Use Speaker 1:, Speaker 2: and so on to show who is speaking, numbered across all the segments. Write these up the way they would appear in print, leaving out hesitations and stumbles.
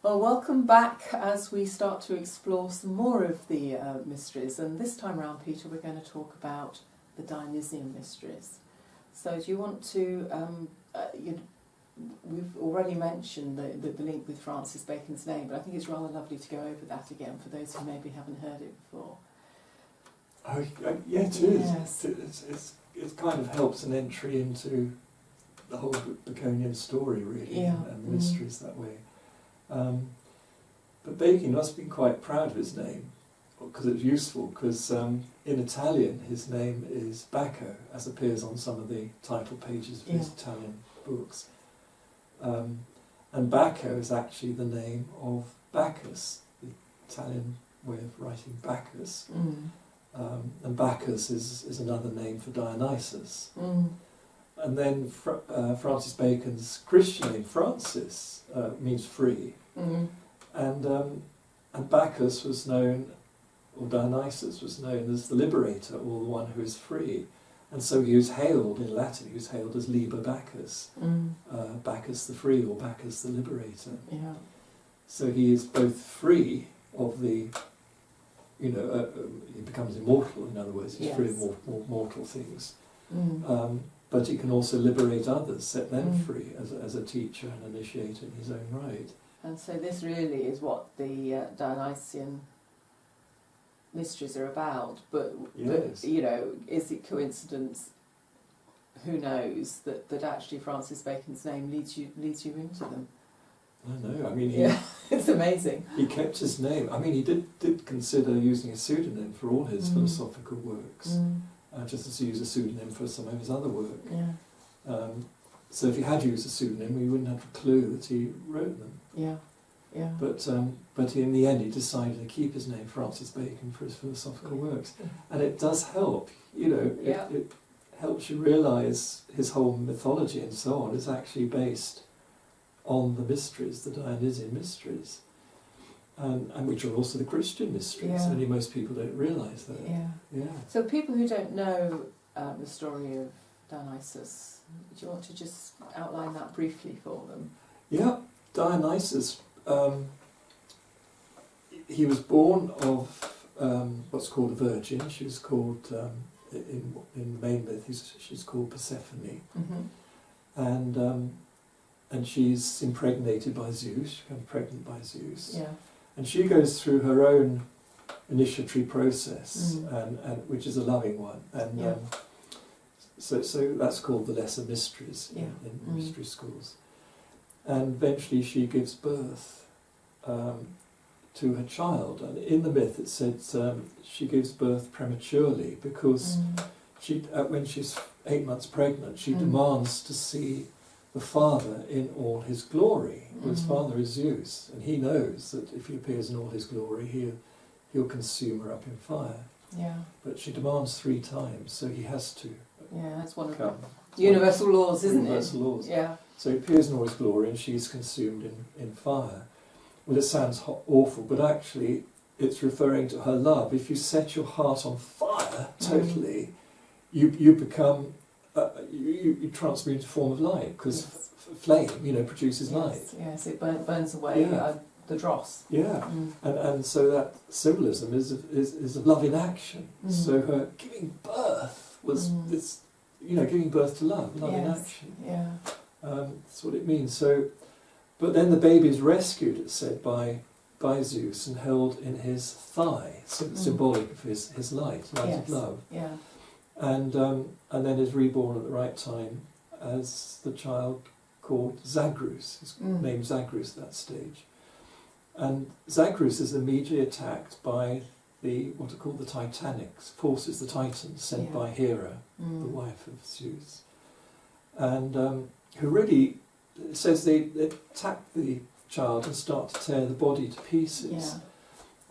Speaker 1: Well, welcome back as we start to explore some more of the mysteries. And this time around, Peter, we're going to talk about the Dionysian Mysteries. So do you want to... we've already mentioned the link with Francis Bacon's name, but I think it's rather lovely to go over that again for those who maybe haven't heard it before.
Speaker 2: Oh, yeah, it is.
Speaker 1: Yes.
Speaker 2: It kind of helps an entry into the whole Baconian story, really,
Speaker 1: Yeah.
Speaker 2: and the mysteries that way. But Bacon must have been quite proud of his name, because it's useful, because in Italian his name is Bacco, as appears on some of the title pages of his Italian books. And Bacco is actually the name of Bacchus, the Italian way of writing Bacchus. And Bacchus is another name for Dionysus. And then Francis Bacon's Christian name, Francis, means free. And Bacchus was known, or Dionysus was known as the liberator, or the one who is free. And so he was hailed, in Latin, he was hailed as Liber Bacchus, Bacchus the free, or Bacchus the liberator.
Speaker 1: Yeah.
Speaker 2: So he is both free of the, he becomes immortal, in other words, he's free of mortal things. But he can also liberate others, set them free as a teacher and initiator in his own right.
Speaker 1: And so this really is what the Dionysian Mysteries are about, but is it coincidence? Who knows that actually Francis Bacon's name leads you into them?
Speaker 2: I know. I mean,
Speaker 1: it's amazing.
Speaker 2: He kept his name. I mean, he did consider using a pseudonym for all his philosophical works, just as he used a pseudonym for some of his other work.
Speaker 1: Yeah.
Speaker 2: So if he had used a pseudonym, we wouldn't have a clue that he wrote them.
Speaker 1: Yeah. Yeah.
Speaker 2: But in the end, he decided to keep his name Francis Bacon for his philosophical works, and it does help. It helps you realise his whole mythology and so on is actually based on the mysteries, the Dionysian Mysteries, and which are also the Christian mysteries.
Speaker 1: Yeah.
Speaker 2: Only most people don't realise that.
Speaker 1: Yeah. So people who don't know the story of Dionysus, do you want to just outline that briefly for them?
Speaker 2: Yeah, Dionysus. He was born of what's called a virgin. She was called, in the main myth, she's called Persephone. And she's impregnated by Zeus. She becomes pregnant by Zeus.
Speaker 1: Yeah.
Speaker 2: And she goes through her own initiatory process, and which is a loving one. And so that's called the lesser mysteries in mystery schools. And eventually she gives birth to her child. And in the myth it said she gives birth prematurely because when she's 8 months pregnant, she demands to see the father in all his glory. His father is Zeus, and he knows that if he appears in all his glory, he'll consume her up in fire.
Speaker 1: Yeah.
Speaker 2: But she demands 3 times, so he has to.
Speaker 1: Yeah, that's one of the universal laws, isn't it?
Speaker 2: Universal laws.
Speaker 1: Yeah.
Speaker 2: So he appears in all his glory, and she's consumed in fire. Well, it sounds awful, but actually it's referring to her love. If you set your heart on fire totally, you become, you transmute into a form of light, because flame, produces light.
Speaker 1: Yes, it burns away the dross.
Speaker 2: Yeah, and so that symbolism is of love in action. So her giving birth was this, giving birth to love in action.
Speaker 1: Yeah.
Speaker 2: That's what it means. So, but then the baby is rescued, it's said, by Zeus and held in his thigh, symbolic of his light of love.
Speaker 1: Yeah.
Speaker 2: And then is reborn at the right time as the child called Zagreus. His name Zagreus at that stage. And Zagreus is immediately attacked by what are called the Titanics, forces, the Titans, sent by Hera, the wife of Zeus. And who really, it says they attack the child and start to tear the body to pieces.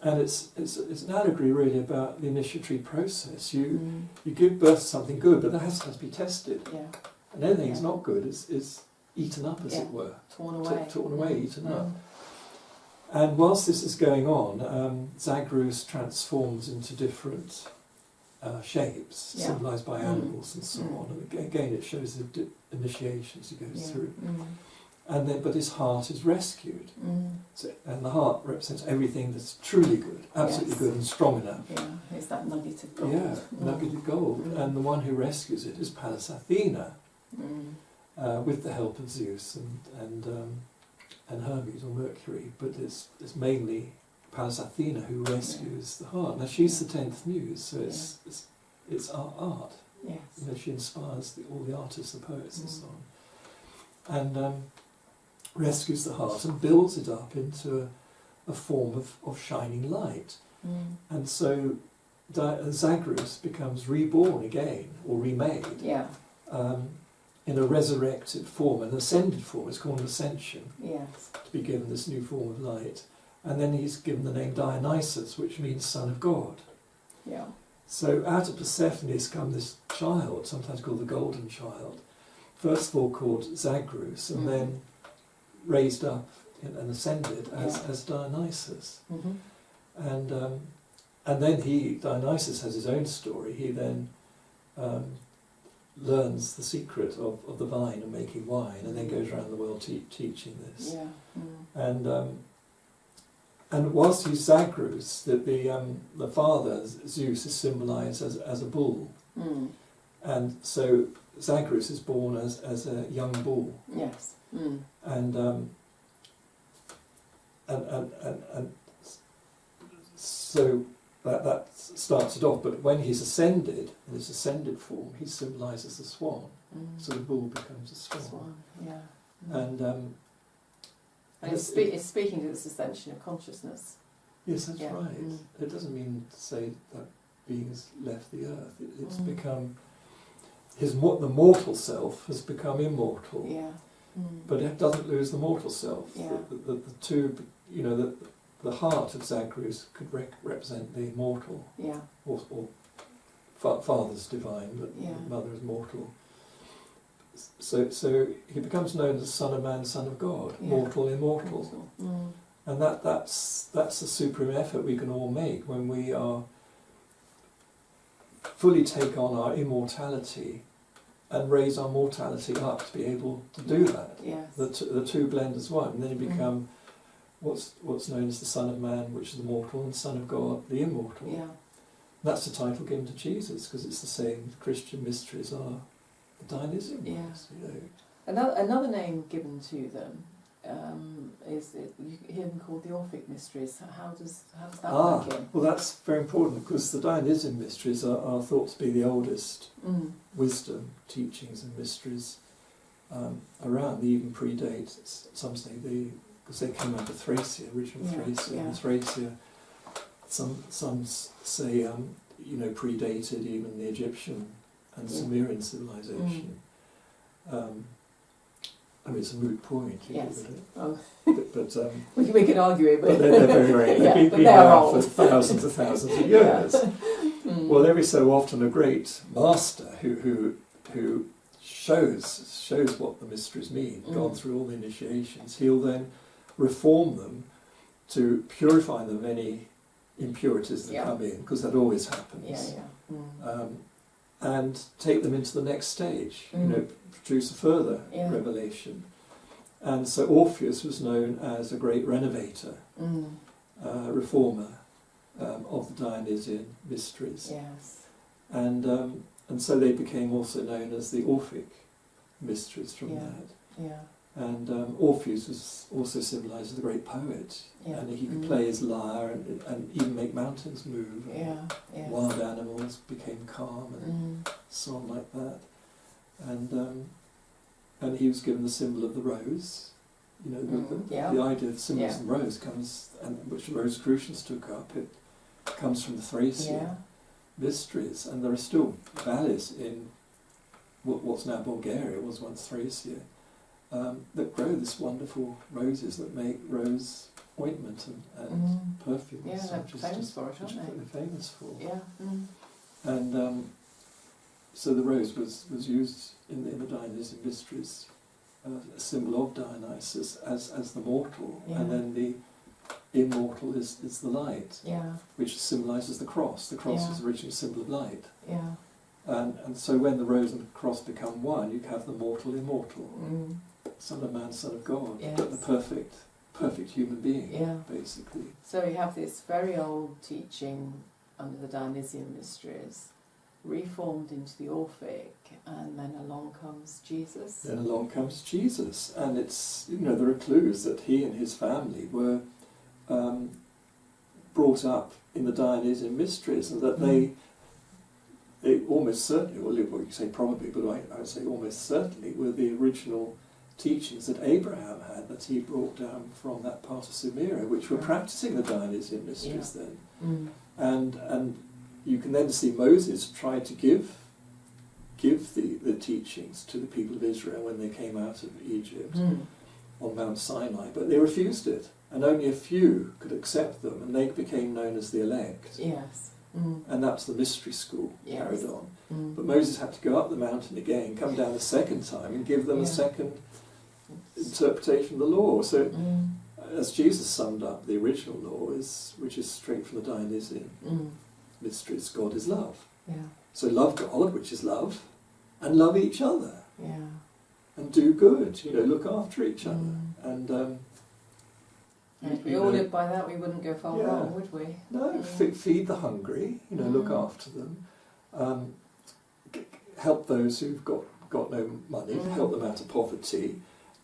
Speaker 1: Yeah.
Speaker 2: And it's an allegory really about the initiatory process. You give birth to something good, but that has to be tested.
Speaker 1: Yeah.
Speaker 2: And anything that's not good is eaten up, as it were.
Speaker 1: Torn away.
Speaker 2: Eaten up. And whilst this is going on, Zagreus transforms into different shapes, symbolised by animals and so on. And again, it shows the initiations he goes through. and then but his heart is rescued. So, and the heart represents everything that's truly good, absolutely good and strong enough.
Speaker 1: Yeah, it's that nugget of gold.
Speaker 2: Yeah, nugget of gold. And the one who rescues it is Pallas Athena, with the help of Zeus and Hermes or Mercury. But it's mainly Pallas Athena who rescues the heart. Now she's the 10th muse, so it's our art.
Speaker 1: Yes.
Speaker 2: You know, she inspires all the artists, the poets, and so on, and rescues the heart and builds it up into a form of shining light. And so Zagreus becomes reborn again or remade.
Speaker 1: Yeah.
Speaker 2: In a resurrected form, an ascended form. It's called an ascension.
Speaker 1: Yes.
Speaker 2: To be given this new form of light, and then he's given the name Dionysus, which means son of God.
Speaker 1: Yeah.
Speaker 2: So out of Persephone has come this child, sometimes called the Golden Child, first of all called Zagreus, and then raised up and ascended as Dionysus. And then Dionysus has his own story. He then learns the secret of the vine and making wine, and then goes around the world teaching this. Yeah. And whilst he's Zagreus, the father, Zeus, is symbolised as a bull. And so Zagreus is born as a young bull.
Speaker 1: Yes.
Speaker 2: And so that starts it off. But when he's ascended, in his ascended form, he symbolises the swan. So the bull becomes a swan.
Speaker 1: Yeah.
Speaker 2: And
Speaker 1: it's speaking to this ascension of consciousness.
Speaker 2: Yes, that's right. It doesn't mean to say that being has left the earth. It's become the mortal self has become immortal.
Speaker 1: Yeah.
Speaker 2: But it doesn't lose the mortal self.
Speaker 1: Yeah.
Speaker 2: The two, you know, the heart of Zagreus could represent the immortal.
Speaker 1: Yeah.
Speaker 2: Or father's divine, but mother is mortal. So he becomes known as Son of Man, Son of God, mortal, immortal. And that's the supreme effort we can all make when we are fully take on our immortality and raise our mortality up to be able to do that.
Speaker 1: Yes.
Speaker 2: The two blend as one, and then you become what's known as the Son of Man, which is the mortal, and Son of God, the immortal.
Speaker 1: Yeah.
Speaker 2: That's the title given to Jesus, because it's the same. Christian mysteries are the Dionysian ones. You know.
Speaker 1: Another name given to them is you hear them called the Orphic Mysteries. How does that work in?
Speaker 2: Well, that's very important, because the Dionysian Mysteries are thought to be the oldest wisdom, teachings and mysteries around. They even predate, some say, because they came out of Thracia, original Thracia. And Thracia, some say, predated even the Egyptian and Sumerian civilization. I mean, it's a moot point.
Speaker 1: Yes.
Speaker 2: But
Speaker 1: we could argue it, but
Speaker 2: they're very they've been around for thousands and thousands of years. Well, every so often a great master who shows what the mysteries mean, gone through all the initiations, he'll then reform them to purify them of any impurities that come in, because that always happens. And take them into the next stage, produce a further revelation. And so Orpheus was known as a great renovator, reformer of the Dionysian Mysteries.
Speaker 1: Yes.
Speaker 2: And so they became also known as the Orphic Mysteries from that.
Speaker 1: Yeah.
Speaker 2: And Orpheus was also symbolised as a great poet, and he could play his lyre and even make mountains move. Wild animals became calm and so on like that. And he was given the symbol of the rose. You know, the idea of symbolism of rose comes, and which the Rosicrucians took up. It comes from the Thracian mysteries, and there are still valleys in what's now Bulgaria, was once Thracia, that grow this wonderful roses that make rose ointment and perfume.
Speaker 1: Yeah, they're famous for it, aren't they?
Speaker 2: They're famous for.
Speaker 1: Yeah.
Speaker 2: And so the rose was used in the Dionysian Mysteries, a symbol of Dionysus as the mortal, and then the immortal is the light, which symbolises the cross. The cross was originally a symbol of light. And so when the rose and the cross become one, you have the mortal immortal. Son of Man, Son of God,
Speaker 1: Yes.
Speaker 2: but the perfect human being,
Speaker 1: Yeah.
Speaker 2: basically.
Speaker 1: So we have this very old teaching under the Dionysian Mysteries, reformed into the Orphic, and then along comes Jesus.
Speaker 2: Then along comes Jesus, and it's, there are clues that he and his family were brought up in the Dionysian Mysteries, and that they almost certainly, well, you say probably, but I would say almost certainly, were the original teachings that Abraham had, that he brought down from that part of Sumeria, which were practicing the Dionysian Mysteries then. And you can then see Moses try to give the teachings to the people of Israel when they came out of Egypt on Mount Sinai, but they refused it, and only a few could accept them, and they became known as the elect.
Speaker 1: Yes.
Speaker 2: And that's the mystery school carried on. But
Speaker 1: Mm.
Speaker 2: Moses had to go up the mountain again, come down a second time, and give them a second interpretation of the law. So, as Jesus summed up the original law, which is straight from the Dionysian Mysteries, God is love.
Speaker 1: Yeah. So
Speaker 2: love God, which is love, and love each other.
Speaker 1: Yeah.
Speaker 2: And do good, look after each other. And
Speaker 1: if we all lived by that, we wouldn't go far
Speaker 2: Yeah.
Speaker 1: wrong, would we?
Speaker 2: no, feed the hungry, look after them. Help those who've got no money, help them out of poverty,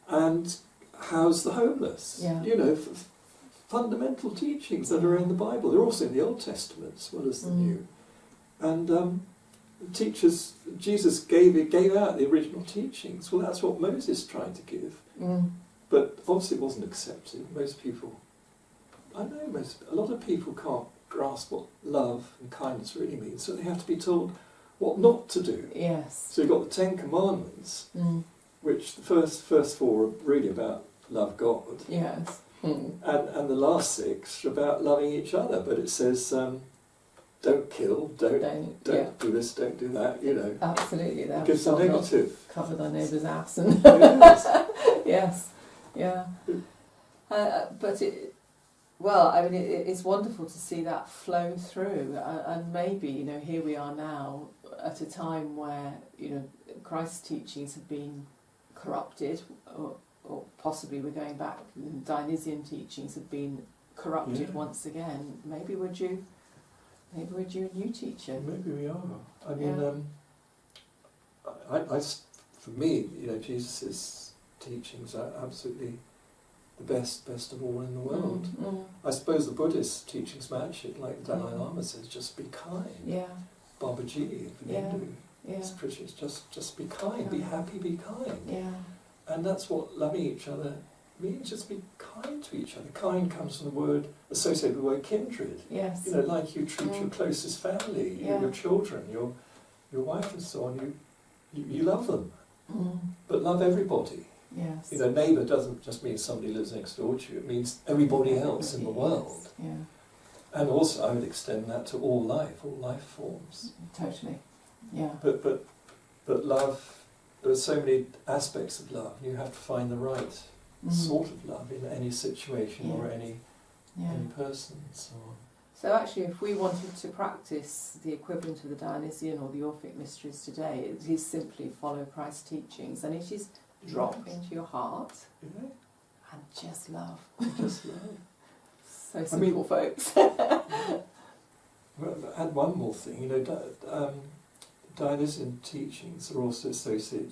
Speaker 2: and house the homeless.
Speaker 1: Yeah.
Speaker 2: Fundamental teachings that are in the Bible. They're also in the Old Testament as well as the New. And teachers, Jesus gave out the original teachings. Well, that's what Moses tried to give. But obviously it wasn't accepted. Most people, a lot of people can't grasp what love and kindness really means, so they have to be told what not to do.
Speaker 1: Yes.
Speaker 2: So you've got the Ten Commandments, which the first four are really about love God,
Speaker 1: Yes.
Speaker 2: and the last six are about loving each other. But it says, don't kill, don't do this, don't do that.
Speaker 1: Absolutely.
Speaker 2: It gives a negative.
Speaker 1: Cover thy neighbour's ass. And
Speaker 2: Yes.
Speaker 1: yes. Yeah. But it's wonderful to see that flow through, and maybe here we are now at a time where Christ's teachings have been corrupted, or possibly we're going back. Dionysian teachings have been corrupted once again. Maybe we're due a new teacher.
Speaker 2: Maybe we are. I mean, for me, Jesus' teachings are absolutely the best of all in the world. I suppose the Buddhist teachings match it, like the Dalai Lama says, just be kind.
Speaker 1: Yeah.
Speaker 2: Babaji, for Hindu. It's pretty, just be kind, be happy, be kind.
Speaker 1: Yeah.
Speaker 2: And that's what loving each other means, just be kind to each other. Kind comes from the word, associated with the word kindred.
Speaker 1: Yes.
Speaker 2: Like you treat your closest family, your children, your wife and so on, you love them. But love everybody.
Speaker 1: Yes.
Speaker 2: Neighbour doesn't just mean somebody lives next door to you, it means everybody else in the world.
Speaker 1: Yeah.
Speaker 2: And also I would extend that to all life forms.
Speaker 1: Totally. Yeah.
Speaker 2: But love, there are so many aspects of love. You have to find the right sort of love in any situation or any person and so on.
Speaker 1: So actually, if we wanted to practice the equivalent of the Dionysian or the Orphic Mysteries today, it is simply follow Christ's teachings, and it is drop into your heart and just love.
Speaker 2: Just love.
Speaker 1: So simple, folks.
Speaker 2: Well, add one more thing. Dionysian teachings are also associated.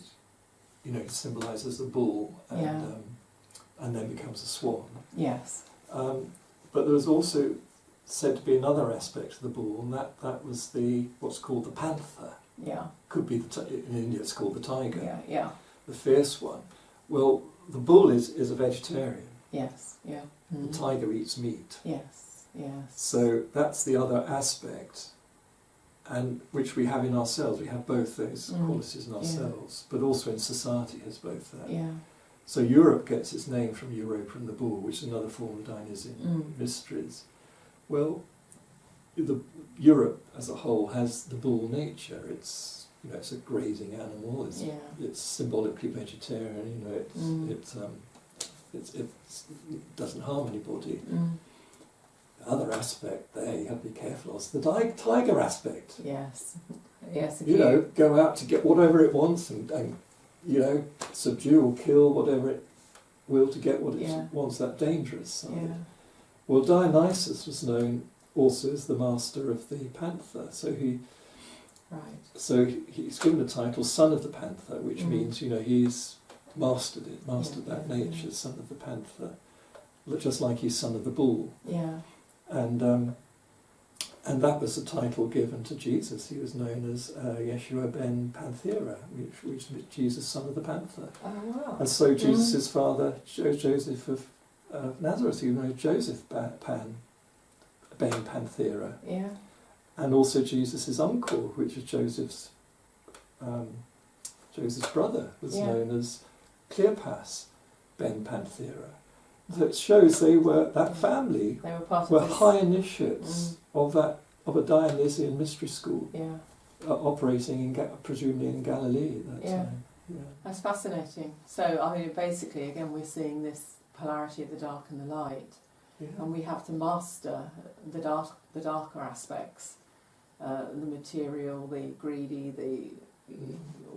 Speaker 2: It symbolises the bull and then becomes a swan.
Speaker 1: Yes.
Speaker 2: But there was also said to be another aspect of the bull, and that was what's called the panther.
Speaker 1: Yeah.
Speaker 2: Could be in India it's called the tiger.
Speaker 1: Yeah. Yeah.
Speaker 2: The fierce one. Well, the bull is a vegetarian.
Speaker 1: Yes. Yeah.
Speaker 2: The tiger eats meat.
Speaker 1: Yes. Yes.
Speaker 2: So that's the other aspect, and which we have in ourselves. We have both those qualities in ourselves, but also in society has both that.
Speaker 1: Yeah.
Speaker 2: So Europe gets its name from Europa and the bull, which is another form of Dionysian Mysteries. Well, Europe as a whole has the bull nature. It's it's a grazing animal. It's symbolically vegetarian. It doesn't harm anybody. The other aspect there you have to be careful of is the tiger aspect.
Speaker 1: Yes. Yes.
Speaker 2: Go out to get whatever it wants and subdue or kill whatever it will to get what it wants, that dangerous side.
Speaker 1: Yeah.
Speaker 2: Well, Dionysus was known also as the master of the Panther, so he's given the title Son of the Panther, which means, he's mastered that nature, Son of the Panther, just like he's Son of the Bull.
Speaker 1: Yeah.
Speaker 2: And that was the title given to Jesus. He was known as Yeshua ben Panthera, which means Jesus, Son of the Panther.
Speaker 1: Oh, wow.
Speaker 2: And so Jesus' father, Joseph of Nazareth, he was known as Joseph ben Panthera.
Speaker 1: Yeah.
Speaker 2: And also Jesus' uncle, which is Joseph's brother, was known as Cleopas ben Panthera. So it shows that family were high initiates of a Dionysian Mystery School, operating presumably in Galilee at that time. Yeah.
Speaker 1: That's fascinating. So, basically, again, we're seeing this polarity of the dark and the light, and we have to master the darker aspects, the material, the greedy,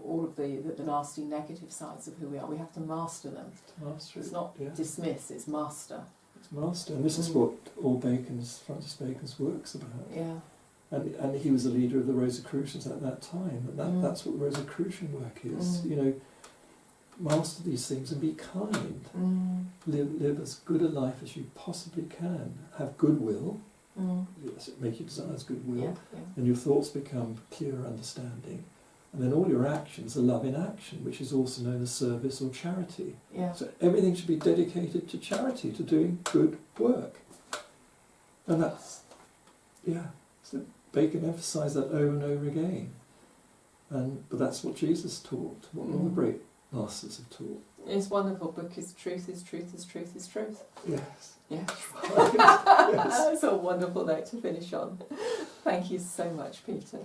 Speaker 1: all of the nasty negative sides of who we are. We have to master them. It's not dismiss, it's master.
Speaker 2: It's master, and this is what Francis Bacon's work's about.
Speaker 1: Yeah.
Speaker 2: And he was the leader of the Rosicrucians at that time, and that's what the Rosicrucian work is. Master these things and be kind. Live as good a life as you possibly can. Have goodwill. Make your desires goodwill, and your thoughts become pure understanding. And then all your actions are love in action, which is also known as service or charity.
Speaker 1: Yeah.
Speaker 2: So everything should be dedicated to charity, to doing good work. And that's, so Bacon emphasised that over and over again. But that's what Jesus taught, what all the great masters have taught.
Speaker 1: It's wonderful because truth is truth is truth is truth.
Speaker 2: Yes.
Speaker 1: Yeah.
Speaker 2: Right. Yes.
Speaker 1: That's a wonderful note to finish on. Thank you so much, Peter.